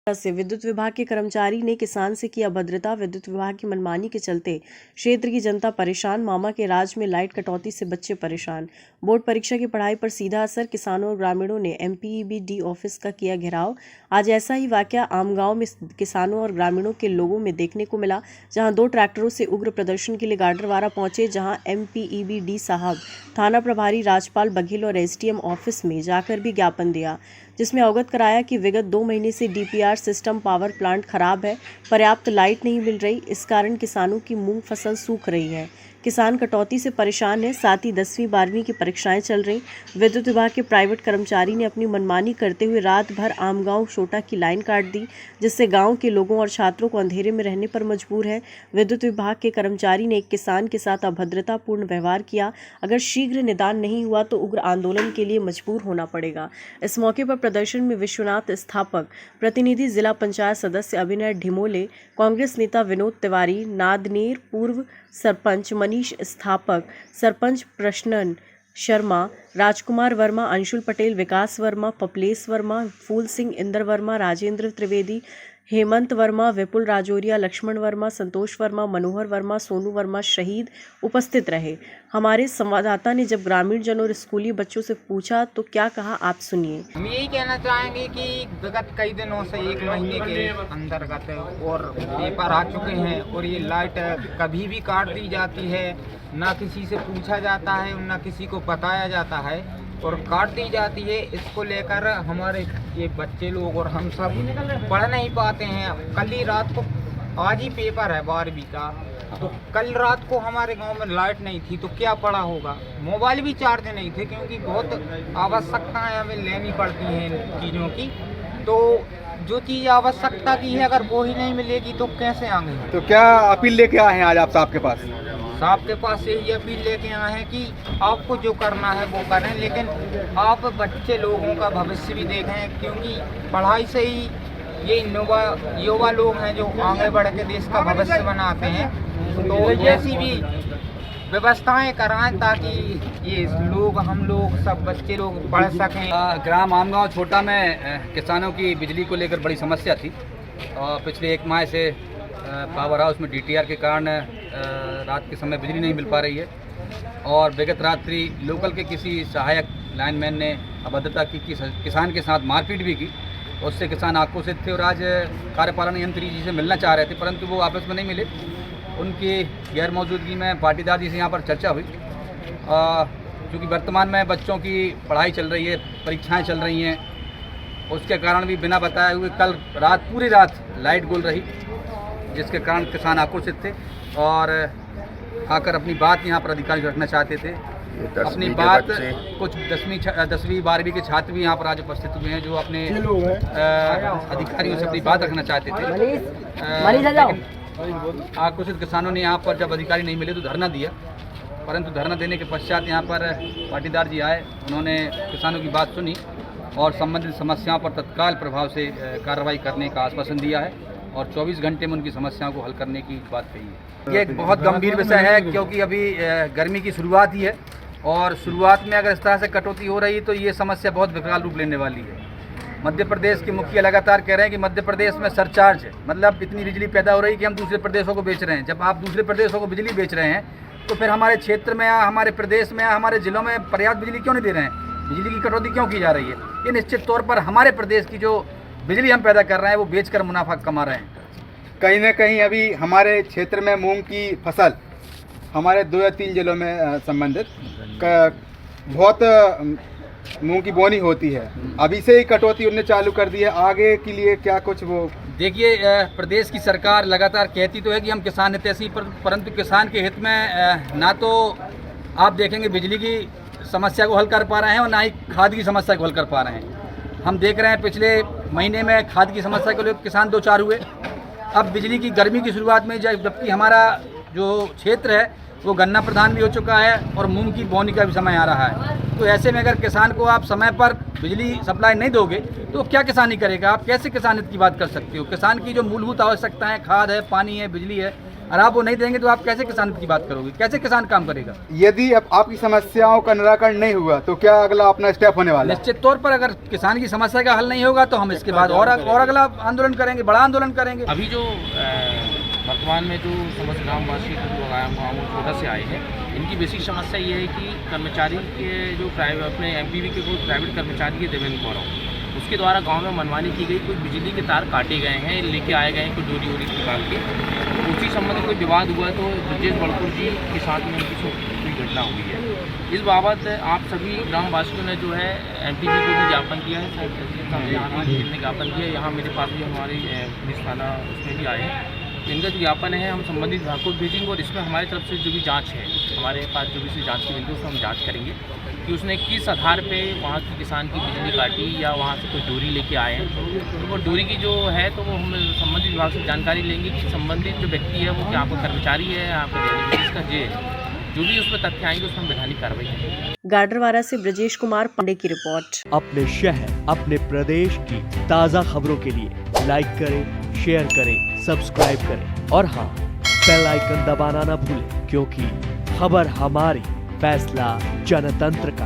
से विद्युत विभाग के कर्मचारी ने किसान से की अभद्रता। विद्युत विभाग की मनमानी के चलते क्षेत्र की जनता परेशान। मामा के राज में लाइट कटौती से बच्चे परेशान। बोर्ड परीक्षा की पढ़ाई पर सीधा असर। किसानों और ग्रामीणों ने MPEB-D ऑफिस का किया घेराव। आज ऐसा ही वाकया आमगांव में किसानों और ग्रामीणों के लोगों में देखने को मिला, जहां 2 ट्रैक्टरों से उग्र प्रदर्शन के लिए गाडरवारा पहुंचे, जहां MPEB-D साहब थाना प्रभारी राजपाल बघेल और SDM ऑफिस में जाकर भी ज्ञापन दिया, जिसमें अवगत कराया कि विगत 2 महीने से DPR सिस्टम पावर प्लांट खराब है, पर्याप्त लाइट नहीं मिल रही। इस कारण किसानों की मूंग फसल सूख रही है। किसान कटौती से परेशान है। साथ ही 10वीं 12वीं की परीक्षाएं चल रही। विद्युत विभाग के प्राइवेट कर्मचारी ने अपनी मनमानी करते हुए रात भर आमगांव छोटा की लाइन काट दी, जिससे गांव के लोगों और छात्रों को अंधेरे में रहने पर मजबूर है। विद्युत विभाग के कर्मचारी ने एक किसान के साथ अभद्रतापूर्ण व्यवहार किया। अगर शीघ्र निदान नहीं हुआ तो उग्र आंदोलन के लिए मजबूर होना पड़ेगा। इस मौके पर प्रदर्शन में विश्वनाथ स्थापक प्रतिनिधि, जिला पंचायत सदस्य अभिनय ढिमोले, कांग्रेस नेता विनोद तिवारी, नादनेर पूर्व सरपंच मनीष स्थापक, सरपंच प्रश्नन शर्मा, राजकुमार वर्मा, अंशुल पटेल, विकास वर्मा, पपलेश वर्मा, फूल सिंह, इंदर वर्मा, राजेंद्र त्रिवेदी, हेमंत वर्मा, विपुल राजौरिया, लक्ष्मण वर्मा, संतोष वर्मा, मनोहर वर्मा, सोनू वर्मा शहीद उपस्थित रहे। हमारे संवाददाता ने जब ग्रामीण जनों और स्कूली बच्चों से पूछा तो क्या कहा, आप सुनिए। हम यही कहना चाहेंगे कि विगत कई दिनों से 1 महीने के अंतर्गत और पेपर आ चुके हैं और ये लाइट कभी भी काट दी जाती है, ना किसी से पूछा जाता है, ना किसी को बताया जाता है और काट दी जाती है। इसको लेकर हमारे ये बच्चे लोग और हम सब पढ़ नहीं पाते हैं। कल ही रात को, आज ही पेपर है 12वीं का, तो कल रात को हमारे गांव में लाइट नहीं थी तो क्या पढ़ा होगा। मोबाइल भी चार्ज नहीं थे क्योंकि बहुत आवश्यकताएं हमें लेनी पड़ती हैं इन चीज़ों की। तो जो चीज़ आवश्यकता की है अगर वो ही नहीं मिलेगी तो कैसे आएंगे। तो क्या अपील लेके आए हैं आज आप साहब के पास? साहब के पास यही अपील लेके आए हैं कि आपको जो करना है वो करें, लेकिन आप बच्चे लोगों का भविष्य भी देखें, क्योंकि पढ़ाई से ही ये युवा लोग हैं जो आगे बढ़ के देश का भविष्य बनाते हैं। तो ऐसी भी व्यवस्थाएं कराएं ताकि ये लोग, हम लोग, सब बच्चे लोग पढ़ सकें। ग्राम आमगांव छोटा में किसानों की बिजली को लेकर बड़ी समस्या थी और पिछले 1 माह से पावर हाउस में DTR के कारण रात के समय बिजली नहीं मिल पा रही है और विगत रात्रि लोकल के किसी सहायक लाइनमैन ने अभद्रता की किसान के साथ मारपीट भी की। उससे किसान आक्रोशित थे और आज कार्यपालन यंत्री जी से मिलना चाह रहे थे, परंतु वो आपस में नहीं मिले। उनकी गैर मौजूदगी में पाटीदार जी से यहाँ पर चर्चा हुई। क्योंकि वर्तमान में बच्चों की पढ़ाई चल रही है, परीक्षाएं चल रही हैं, उसके कारण भी बिना बताए हुए कल रात पूरी रात लाइट गुल रही, जिसके कारण किसान आक्रोशित थे और आकर अपनी बात यहाँ पर अधिकारी रखना चाहते थे। अपनी बात कुछ 10वीं 12वीं के छात्र भी यहाँ पर आज उपस्थित हुए हैं जो अपने अधिकारियों से अपनी बात रखना चाहते थे। आक्रोशित किसानों ने यहाँ पर जब अधिकारी नहीं मिले तो धरना दिया, परंतु धरना देने के पश्चात यहाँ पर पाटीदार जी आए, उन्होंने किसानों की बात सुनी और संबंधित समस्याओं पर तत्काल प्रभाव से कार्रवाई करने का आश्वासन दिया है और 24 घंटे में उनकी समस्याओं को हल करने की बात कही है। ये एक बहुत गंभीर विषय है क्योंकि अभी गर्मी की शुरुआत ही है और शुरुआत में अगर इस तरह से कटौती हो रही तो ये समस्या बहुत विकराल रूप लेने वाली है। मध्य प्रदेश के मुखिया लगातार कह रहे हैं कि मध्य प्रदेश में सरचार्ज है, मतलब इतनी बिजली पैदा हो रही है कि हम दूसरे प्रदेशों को बेच रहे हैं। जब आप दूसरे प्रदेशों को बिजली बेच रहे हैं तो फिर हमारे क्षेत्र में या हमारे प्रदेश में या हमारे जिलों में पर्याप्त बिजली क्यों नहीं दे रहे हैं? बिजली की कटौती क्यों की जा रही है? ये निश्चित तौर पर हमारे प्रदेश की जो बिजली हम पैदा कर रहे हैं वो बेचकर मुनाफा कमा रहे हैं। कहीं ना कहीं अभी हमारे क्षेत्र में मूंग की फसल हमारे 2 या 3 जिलों में संबंधित बहुत मूंग की बोनी होती है। अभी से ही कटौती उन्होंने चालू कर दी है, आगे के लिए क्या कुछ वो? देखिए, प्रदेश की सरकार लगातार कहती तो है कि हम किसान हितैषी, परंतु किसान के हित में ना तो आप देखेंगे बिजली की समस्या को हल कर पा रहे हैं और ना ही खाद की समस्या को हल कर पा रहे हैं। हम देख रहे हैं पिछले महीने में खाद की समस्या को लेकर किसान 2 4 हुए। अब बिजली की गर्मी की शुरुआत में जबकि हमारा जो क्षेत्र है वो गन्ना प्रधान भी हो चुका है और मूंग की बोनी का भी समय आ रहा है, तो ऐसे में अगर किसान को आप समय पर बिजली सप्लाई नहीं दोगे तो क्या किसानी करेगा? आप कैसे किसानियत की बात कर सकते हो? किसान की जो मूलभूत आवश्यकताएं, खाद है, पानी है, बिजली है, और आप वो नहीं देंगे तो आप कैसे किसान की बात करोगे, कैसे किसान काम करेगा? यदि अब आपकी समस्याओं का निराकरण नहीं हुआ तो क्या अगला अपना स्टेप होने वाला है? निश्चित तौर पर अगर किसान की समस्या का हल नहीं होगा तो हम इसके बाद और अगला आंदोलन करेंगे, बड़ा आंदोलन करेंगे। अभी जो वर्तमान में जो समस्त ग्रामवासी छोटा से आए हैं, इनकी बेसिक समस्या ये है कि कर्मचारी के जो अपने एमपीवी के कोई प्राइवेट कर्मचारी है देवेंद्र गौरव, उसके द्वारा गांव में मनमानी की गई, कोई बिजली के तार काटे गए हैं, लेके आए गए हैं कोई डोरी वोरी निकाल के, तो उसी संबंध कोई विवाद हुआ तो ब्रजेश बड़कुर जी के साथ में उनकी कोई घटना हुई है। इस बाबत आप सभी ग्रामवासियों ने जो है एमपीवी को भी ज्ञापन किया है, जितने ज्ञापन किया है, यहाँ मेरे पास भी हमारे पुलिस थाना उसमें भी आए हैं। इनका जो ज्ञापन है हम संबंधित विभाग को भेजेंगे और इसमें हमारी तरफ से जो भी जांच है, हमारे पास जो भी जांच की मिलती है उसमें हम जांच करेंगे कि उसने किस आधार पे वहाँ की किसान की बिजली काटी या वहाँ से कोई डोरी लेके आए हैं। तो वो डोरी की जो है तो वो हम संबंधित विभाग से जानकारी लेंगे कि संबंधित जो व्यक्ति है वो क्या आपका कर्मचारी है, आपका इसका जे जो भी उसमें तथ्य आएंगे उसमें वैधानिक कार्रवाई करेंगे। गाडरवारा से ब्रजेश कुमार पांडे की रिपोर्ट। अपने शहर अपने प्रदेश की ताज़ा खबरों के लिए लाइक करें, शेयर करें, सब्सक्राइब करें और हाँ, बेल आइकन दबाना ना भूलें, क्योंकि खबर हमारी, फैसला जनतंत्र का।